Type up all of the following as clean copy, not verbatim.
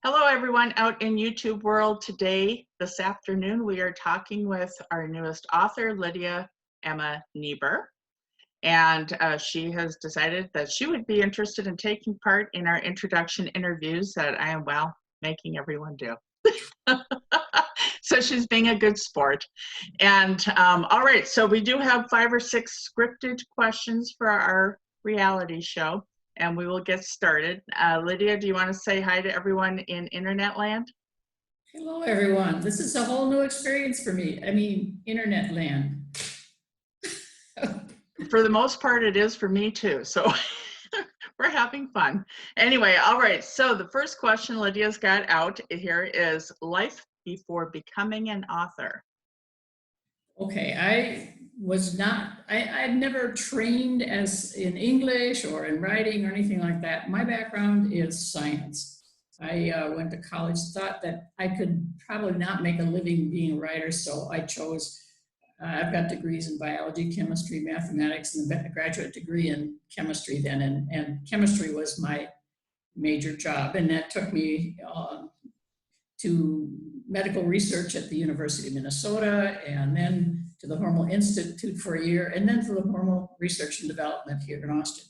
Hello, everyone out in YouTube world. Today, this afternoon, we are talking with our newest author, Lydia Emma Niebuhr. And she has decided that she would be interested in taking part in our introduction interviews that I am, making everyone do. So she's being a good sport. And all right, so we do have 5 or 6 scripted questions for our reality show. And we will get started. Lydia, do you want to say hi to everyone in internet land? Hello, everyone. This is a whole new experience for me. I mean, internet land. For the most part, it is for me too. So we're having fun. Anyway, all right. So the first question Lydia's got out here is life before becoming an author. Okay, I'd never trained as in English or in writing or anything like that. My background is science. I went to college, thought that I could probably not make a living being a writer, so I chose, I've got degrees in biology, chemistry, mathematics, and a graduate degree in chemistry then, and chemistry was my major job, and that took me to medical research at the University of Minnesota, and then to the Hormel Institute for a year, and then to the Hormel Research and Development here in Austin,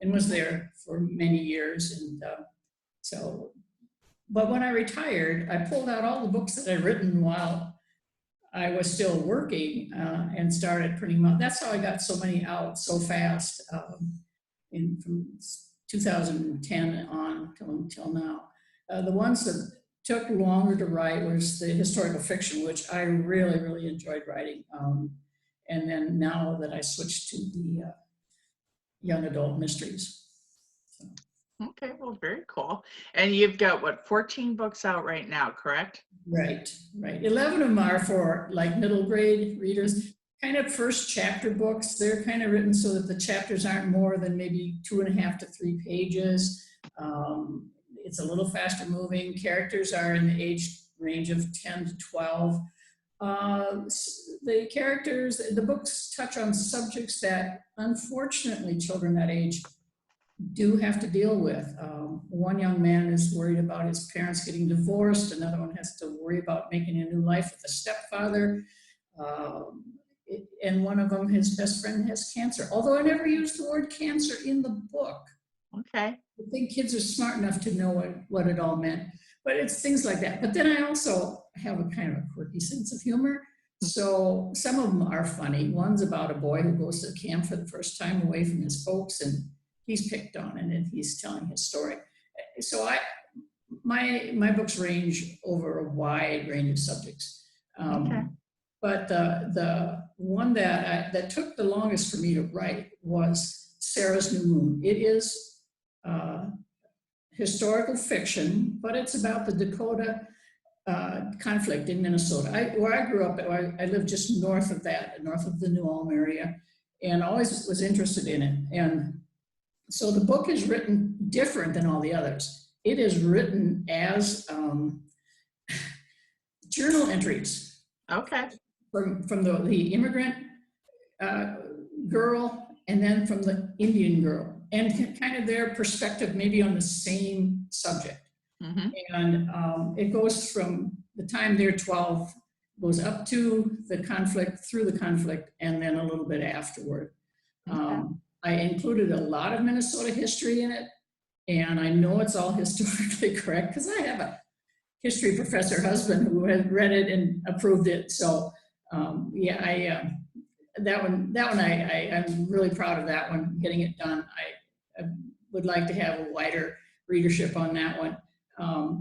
and was there for many years. And but when I retired, I pulled out all the books that I'd written while I was still working and started printing them out. That's how I got so many out so fast from 2010 on till now. The ones that took longer to write was the historical fiction, which I really, really enjoyed writing. And then now that I switched to the young adult mysteries. So. Okay, well, very cool. And you've got, what, 14 books out right now, correct? Right. 11 of them are for like middle grade readers, kind of first chapter books. They're kind of written so that the chapters aren't more than maybe 2.5 to 3 pages. It's a little faster moving. Characters are in the age range of 10 to 12. The books touch on subjects that unfortunately children that age do have to deal with. One young man is worried about his parents getting divorced. Another one has to worry about making a new life with a stepfather. And one of them, his best friend, has cancer. Although I never used the word cancer in the book. Okay. I think kids are smart enough to know what it all meant, but it's things like that. But then I also have a kind of a quirky sense of humor. So some of them are funny. One's about a boy who goes to camp for the first time away from his folks, and he's picked on, and he's telling his story. So my books range over a wide range of subjects. Okay. But the one that took the longest for me to write was Sarah's New Moon. It is historical fiction, but it's about the Dakota conflict in Minnesota. Where I grew up, I lived just north of that, north of the New Ulm area, and always was interested in it. And so the book is written different than all the others. It is written as journal entries. Okay. From the immigrant girl, and then from the Indian girl, and kind of their perspective maybe on the same subject. Mm-hmm. And it goes from the time they're 12, goes up to the conflict, through the conflict, and then a little bit afterward. Okay. I included a lot of Minnesota history in it, and I know it's all historically correct because I have a history professor husband who had read it and approved it. So I'm really proud of that one, getting it done. I would like to have a wider readership on that one.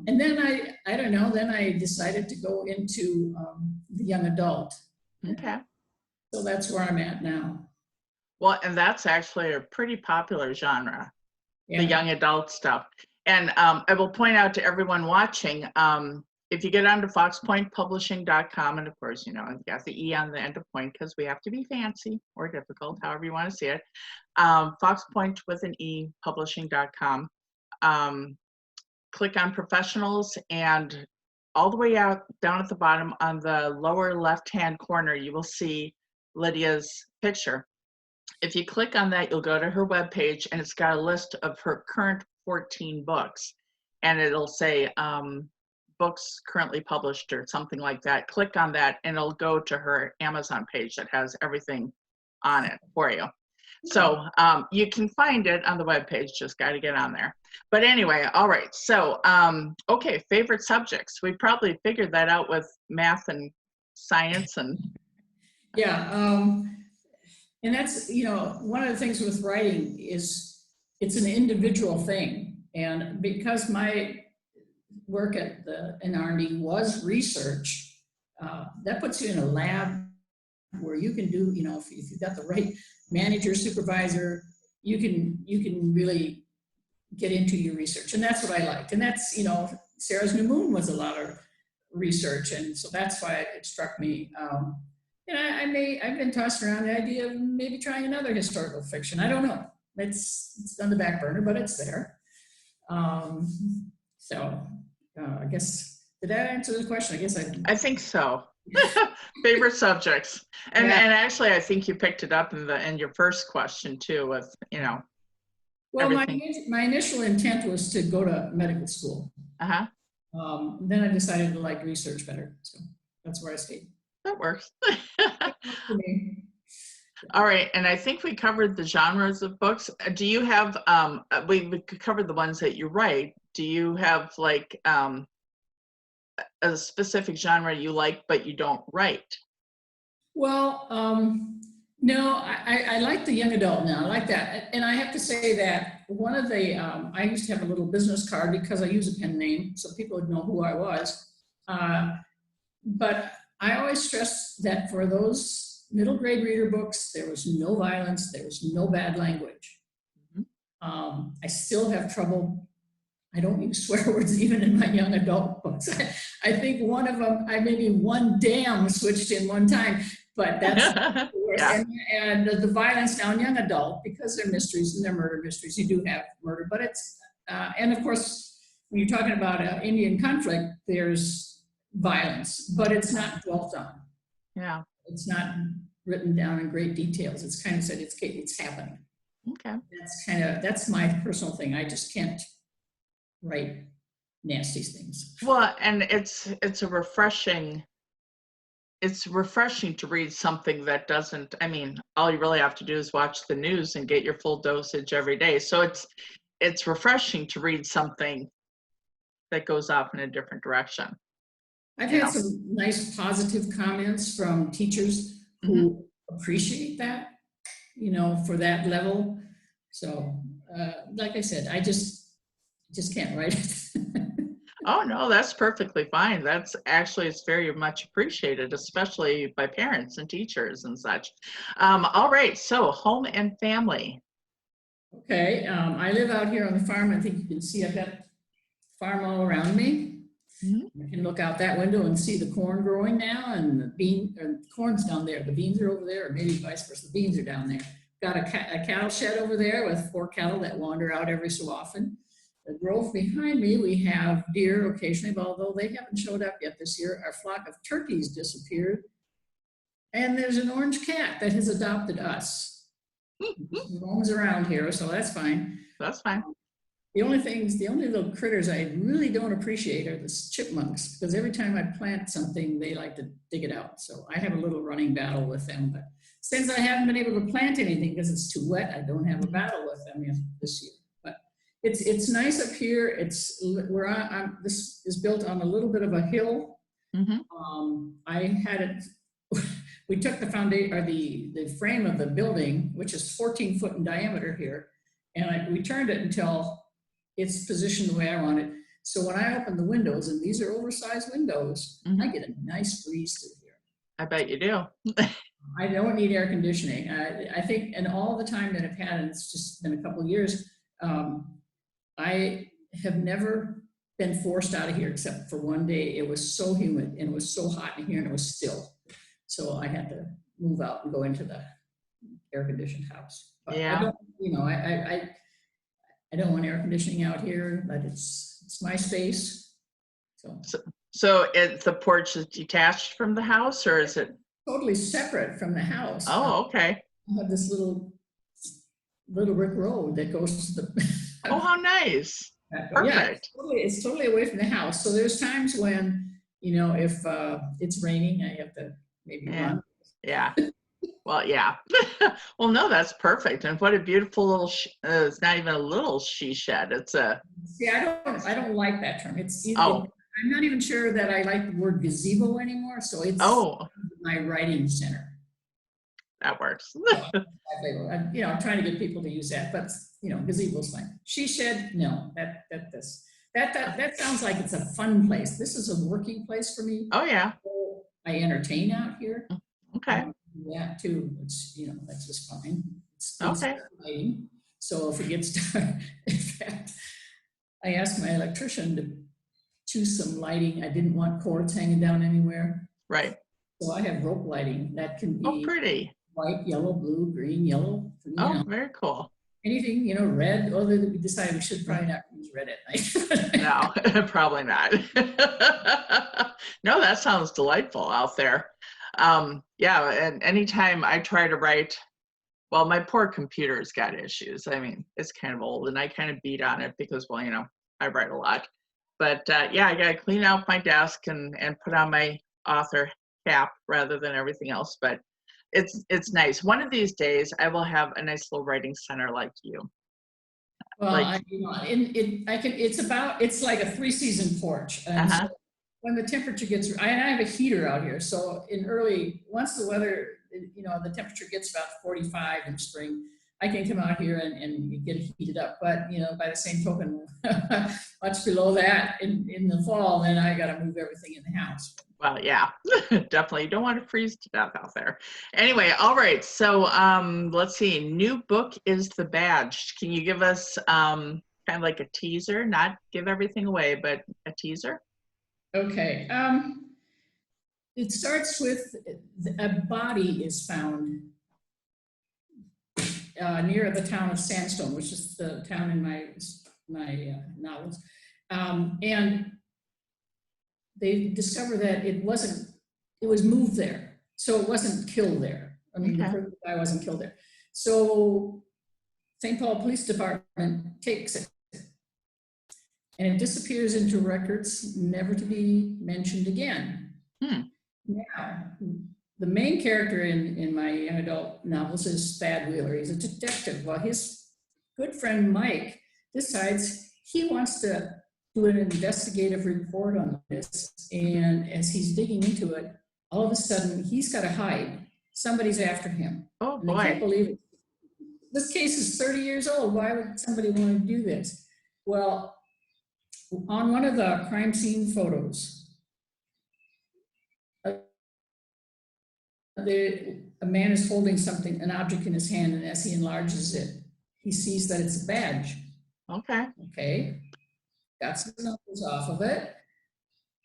And then I don't know, then I decided to go into the young adult. Okay. So that's where I'm at now. Well, and that's actually a pretty popular genre, yeah. The young adult stuff. And I will point out to everyone watching, if you get onto foxpointepublishing.com, and of course, you know, I've got the E on the end of point because we have to be fancy or difficult, however you want to see it. Foxpointe with an E, publishing.com. Click on professionals, and all the way out down at the bottom on the lower left-hand corner, you will see Lydia's picture. If you click on that, you'll go to her webpage, and it's got a list of her current 14 books. and it'll say books currently published or something like that. Click on that and it'll go to her Amazon page that has everything on it for you. So you can find it on the webpage, just got to get on there. But anyway, all right. So, okay, favorite subjects. We probably figured that out with math and science and. Yeah, and that's, you know, one of the things with writing is it's an individual thing. And because my work in R&D was research, that puts you in a lab where you can do, you know, if you've got the right manager, supervisor, you can really get into your research. And that's what I liked. And that's, you know, Sarah's New Moon was a lot of research. And so that's why it struck me. And I've been tossing around the idea of maybe trying another historical fiction. I don't know. It's on the back burner, but it's there. I guess, did that answer the question? I guess I think so. Favorite subjects. And yeah. And actually I think you picked it up in your first question too with, you know. Well, my initial intent was to go to medical school. Uh-huh. Then I decided to like research better. So that's where I stayed. That works. All right, and I think we covered the genres of books. Do you have, we covered the ones that you write. Do you have like a specific genre you like, but you don't write? Well, no, I like the young adult now. I like that. And I have to say that one of the, I used to have a little business card because I use a pen name, so people would know who I was. But I always stress that for those middle grade reader books, there was no violence, there was no bad language. Mm-hmm. I still have trouble. I don't use swear words even in my young adult books. I think one of them, I maybe one damn switched in one time, but that's the worst. Yeah. And the violence now in young adult, because they're mysteries and they're murder mysteries, you do have murder, but it's, and of course, when you're talking about Indian conflict, there's violence, but it's not dwelt on. Yeah. It's not written down in great details. It's kind of said it's happening. Okay. That's my personal thing. I just can't write nasty things. Well, and it's refreshing to read something that doesn't, I mean, all you really have to do is watch the news and get your full dosage every day. So it's refreshing to read something that goes off in a different direction. I've had some nice positive comments from teachers who appreciate that, you know, for that level. So, like I said, I just can't write it. Oh, no, that's perfectly fine. That's actually, it's very much appreciated, especially by parents and teachers and such. All right, so home and family. Okay, I live out here on the farm. I think you can see I've got farm all around me. Mm-hmm. I can look out that window and see the corn growing now, and the corn's down there. The beans are over there, or maybe vice versa. The beans are down there. Got a cattle shed over there with 4 cattle that wander out every so often. The grove behind me, we have deer occasionally, but although they haven't showed up yet this year, our flock of turkeys disappeared. And there's an orange cat that has adopted us. He roams around here, so that's fine. That's fine. The only little critters I really don't appreciate are the chipmunks, because every time I plant something, they like to dig it out. So I have a little running battle with them. But since I haven't been able to plant anything because it's too wet, I don't have a battle with them this year. But it's nice up here. This is built on a little bit of a hill. Mm-hmm. I had it. We took the foundation, or the frame of the building, which is 14 foot in diameter here, and we turned it until it's positioned the way I want it. So when I open the windows, and these are oversized windows, I get a nice breeze through here. I bet you do. I don't need air conditioning. I think, and all the time that I've had, and it's just been a couple of years, I have never been forced out of here except for one day. It was so humid and it was so hot in here and it was still. So I had to move out and go into the air conditioned house. But yeah. I don't, you know, I don't want air conditioning out here, but it's my space. So the porch is detached from the house, or is it totally separate from the house? Oh, okay. I have this little brick road that goes to the. Oh, how nice! Yeah, Perfect. it's totally away from the house. So there's times when, if it's raining, I have to maybe Yeah. run. Yeah. Well, yeah. Well, no, that's perfect. And what a beautiful little, it's not even a little she shed. It's a, See, I don't like that term. oh, I'm not even sure that I like the word gazebo anymore. So it's oh, my writing center. that works. So I'm trying to get people to use that, but gazebo's fine. She shed, no, that sounds like it's a fun place. This is a working place for me. Oh, yeah. I entertain out here. Okay. That too, which, that's just fine. It's good Okay. lighting. So if it gets dark, in fact, I asked my electrician to choose some lighting. I didn't want cords hanging down anywhere. Right. So I have rope lighting that can Oh, be pretty. white, yellow, blue, green, yellow, Oh, very cool. anything, red. Although we decided we should probably not use red at night. No, probably not. No, that sounds delightful out there. Yeah, and anytime I try to write, well, my poor computer's got issues. I mean, it's kind of old and I kind of beat on it because, well, I write a lot. But yeah, I got to clean out my desk and put on my author cap rather than everything else. But it's nice. One of these days, I will have a nice little writing center like you. Well, Like, it's like a 3-season porch. And so uh-huh. when the temperature gets, I have a heater out here. So once the weather, the temperature gets about 45 in spring, I can come out here and get heated up. But, by the same token, much below that in the fall, then I got to move everything in the house. Well, yeah, definitely. You don't want to freeze to death out there. Anyway, all right. So let's see. New book is The Badge. Can you give us kind of like a teaser? Not give everything away, but a teaser? Okay. It starts with a body is found near the town of Sandstone, which is the town in my novels, and they discover that it was moved there, so it wasn't killed there. I mean, Okay. the guy wasn't killed there. So St. Paul Police Department takes it, and it disappears into records, never to be mentioned again. Now, the main character in my young adult novels is Thad Wheeler. He's a detective. Well, his good friend Mike decides he wants to do an investigative report on this. And as he's digging into it, all of a sudden he's got to hide. Somebody's after him. Oh, And they can't boy. believe it. This case is 30 years old. Why would somebody want to do this? Well, on one of the crime scene photos, a man is holding something, an object in his hand, and as he enlarges it, he sees that it's a badge. Okay. Okay, got some numbers off of it.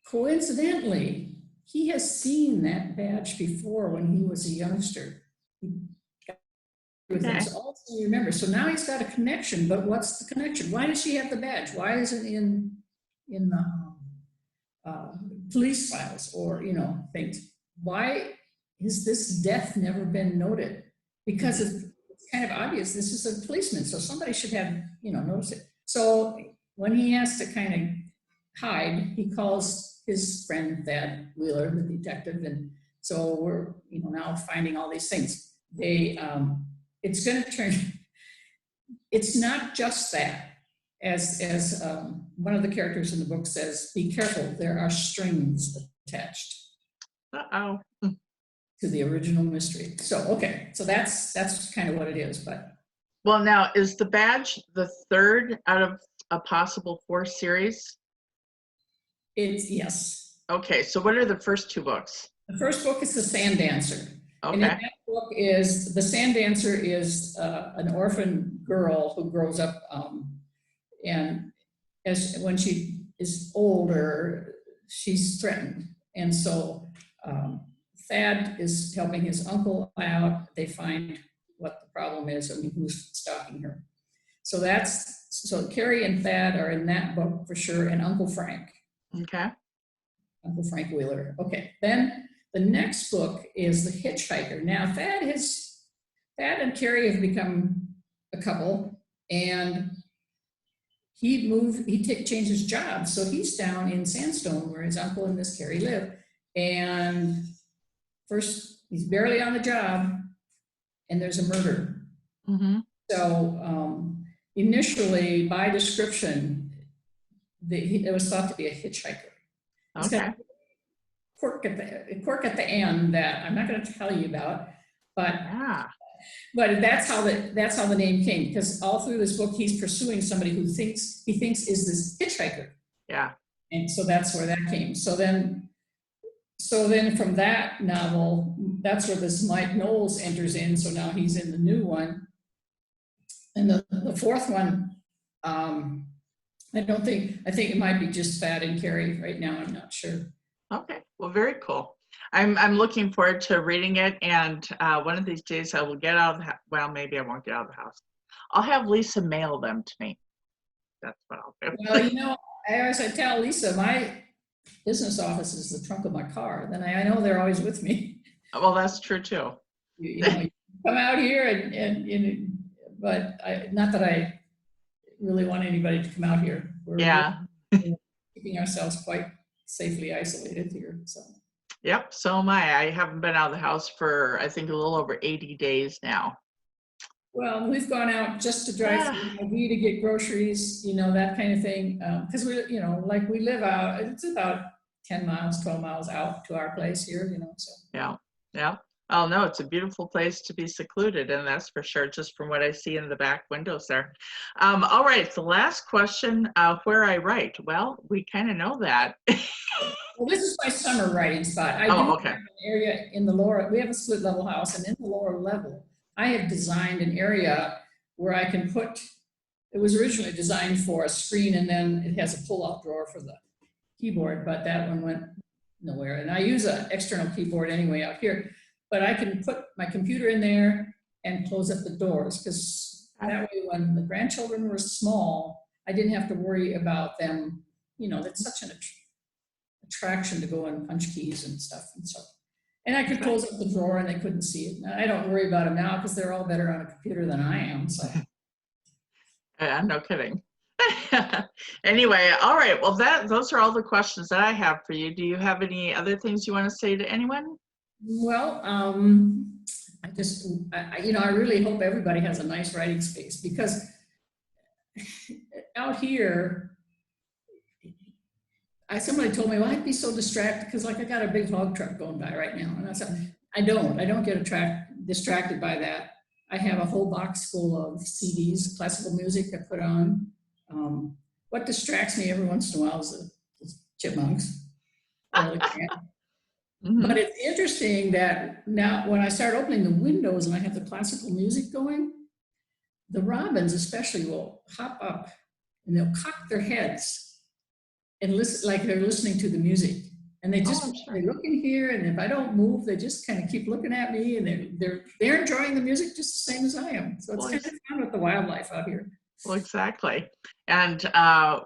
Coincidentally, he has seen that badge before when he was a youngster. Okay. So all he remembers. So now he's got a connection, but what's the connection? Why does she have the badge? Why is it in the police files or things? Why is this death never been noted? Because it's kind of obvious this is a policeman, so somebody should have noticed it. So when he has to kind of hide, he calls his friend Thad Wheeler, the detective, and so we're now finding all these things. It's going to turn. It's not just that. As one of the characters in the book says, be careful, there are strings attached Uh-oh. to the original mystery. So, okay, so that's kind of what it is. But Well, now, is The Badge the third out of a possible 4 series? it's, yes. Okay, so what are the first 2 books? The first book is The Sand Dancer. Okay. And in that book is, the Sand Dancer is an orphan girl who grows up and when she is older, she's threatened. And so Thad is helping his uncle out. They find what the problem is and who's stalking her. So Carrie and Thad are in that book for sure, and Uncle Frank. Okay. Uncle Frank Wheeler. Okay, then the next book is The Hitchhiker. Now Thad and Carrie have become a couple, and changed his job. So he's down in Sandstone where his uncle and Miss Carrie live. And first, he's barely on the job and there's a murder. Mm-hmm. So initially, by description, it was thought to be a hitchhiker. It's got a quirk at the end that I'm not going to tell you about, but that's how the name came, because all through this book he's pursuing somebody who he thinks is this hitchhiker. Yeah. And so that's where that came. So then from that novel, that's where this Mike Knowles enters in. So now he's in the new one. And the fourth one, I think it might be just Thad and Carrie right now. I'm not sure. Okay, well, very cool. I'm looking forward to reading it, and one of these days I will get out of the house. Well, maybe I won't get out of the house. I'll have Lisa mail them to me. That's what I'll do. Well, as I tell Lisa, my business office is the trunk of my car. Then I know they're always with me. Well, that's true too. You come out here but not that I really want anybody to come out here. We're keeping ourselves quite safely isolated here. So. Yep, so am I. I haven't been out of the house for, I think, a little over 80 days now. Well, we've gone out just to drive through IV to get groceries, that kind of thing. Because we live out, it's about 10 miles, 12 miles out to our place here, so. Yeah. Oh, no, it's a beautiful place to be secluded, and that's for sure, just from what I see in the back windows there. All right, the last question, where I write. Well, we kind of know that. Well, this is my summer writing spot. I have an area in the lower, we have a split level house, and in the lower level, I have designed an area where I can put, it was originally designed for a screen, and then it has a pull-out drawer for the keyboard, but that one went nowhere. And I use an external keyboard anyway out here. But I can put my computer in there and close up the doors, because that way when the grandchildren were small, I didn't have to worry about them. That's such an attraction to go and punch keys and stuff. And I could close up the drawer and they couldn't see it. Now, I don't worry about them now because they're all better on a computer than I am. So. No kidding. Anyway, all right. Well, those are all the questions that I have for you. Do you have any other things you want to say to anyone? Well, I really hope everybody has a nice writing space, because out here, somebody told me, well, I'd be so distracted because I got a big hog truck going by right now. And I said, I don't get distracted by that. I have a whole box full of CDs, classical music I put on. What distracts me every once in a while is the chipmunks. Mm-hmm. But it's interesting that now when I start opening the windows and I have the classical music going, the robins especially will hop up and they'll cock their heads and listen like they're listening to the music. And they just they look in here, and if I don't move, they just kind of keep looking at me, and they're enjoying the music just the same as I am. So it's kind of fun with the wildlife out here. Well, exactly. And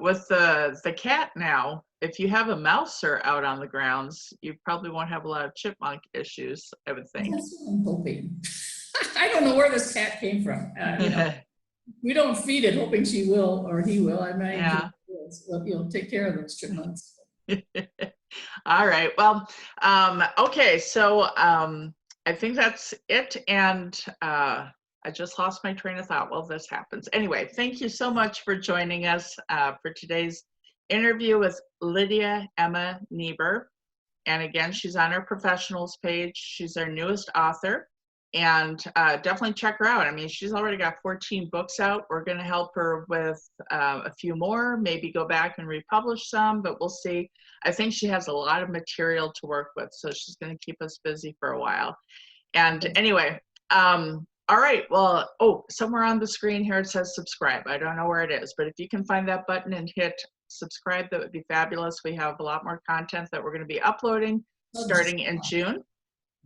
with the cat now, if you have a mouser out on the grounds, you probably won't have a lot of chipmunk issues, I would think. That's what I'm hoping. I don't know where this cat came from. We don't feed it hoping she will or he will. I mean, take care of those chipmunks. All right. Well, okay. So I think that's it. And I just lost my train of thought. Well, this happens. Anyway, thank you so much for joining us for today's interview with Lydia Emma Niebuhr. And again, she's on our professionals page. She's our newest author. And definitely check her out. I mean, she's already got 14 books out. We're going to help her with a few more, maybe go back and republish some, but we'll see. I think she has a lot of material to work with, so she's going to keep us busy for a while. And anyway, all right. Well, somewhere on the screen here it says subscribe. I don't know where it is, but if you can find that button and hit subscribe, that would be fabulous. We have a lot more content that we're going to be uploading starting in June.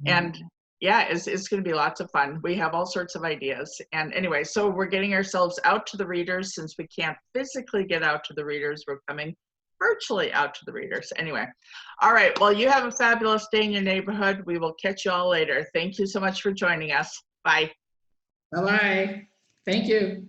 And yeah, it's going to be lots of fun. We have all sorts of ideas. And anyway, so we're getting ourselves out to the readers. Since we can't physically get out to the readers, we're coming virtually out to the readers. Anyway, all right. Well, you have a fabulous day in your neighborhood. We will catch you all later. Thank you so much for joining us. Bye. Bye-bye. Thank you.